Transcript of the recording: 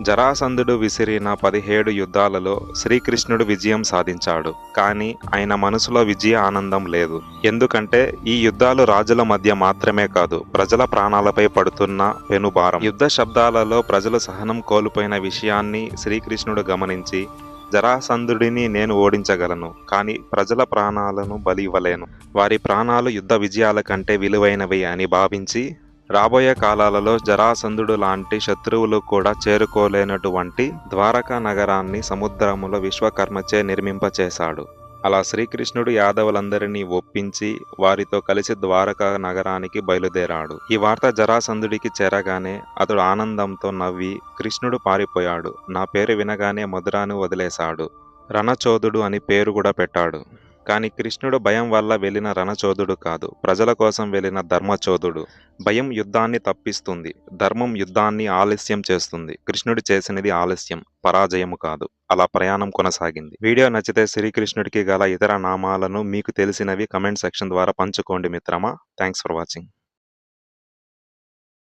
జరాసంధుడు విసిరిన 17 యుద్ధాలలో శ్రీకృష్ణుడు విజయం సాధించాడు. కానీ ఆయన మనసులో విజయ ఆనందం లేదు. ఎందుకంటే ఈ యుద్ధాలు రాజుల మధ్య మాత్రమే కాదు, ప్రజల ప్రాణాలపై పడుతున్న పెనుభారం. యుద్ధ శబ్దాలలో ప్రజలు సహనం కోల్పోయిన విషయాన్ని శ్రీకృష్ణుడు గమనించి, జరాసంధుడిని నేను ఓడించగలను, కానీ ప్రజల ప్రాణాలను బలి ఇవ్వలేను. వారి ప్రాణాలు యుద్ధ విజయాల కంటే విలువైనవి అని భావించి, రాబోయే కాలాలలో జరాసంధుడు లాంటి శత్రువులు కూడా చేరుకోలేనటువంటి ద్వారకా నగరాన్ని సముద్రములో విశ్వకర్మచే నిర్మింపచేశాడు. అలా శ్రీకృష్ణుడు యాదవులందరినీ ఒప్పించి వారితో కలిసి ద్వారకా నగరానికి బయలుదేరాడు. ఈ వార్త జరాసంధుడికి చేరగానే అతడు ఆనందంతో నవ్వి కృష్ణుడు పారిపోయాడు, నా పేరు వినగానే మధురాను వదిలేశాడు, రణచోదుడు అని పేరు కూడా పెట్టాడు. కానీ కృష్ణుడు భయం వల్ల వెళ్ళిన రణచోదుడు కాదు, ప్రజల కోసం వెళ్ళిన ధర్మచోదుడు. భయం యుద్ధాన్ని తప్పిస్తుంది, ధర్మం యుద్ధాన్ని ఆలస్యం చేస్తుంది. కృష్ణుడు చేసినది ఆలస్యం, పరాజయము కాదు. అలా ప్రయాణం కొనసాగింది. వీడియో నచ్చితే శ్రీకృష్ణుడికి గల ఇతర నామాలను మీకు తెలిసినవి కమెంట్ సెక్షన్ ద్వారా పంచుకోండి మిత్రమా. Thanks for watching.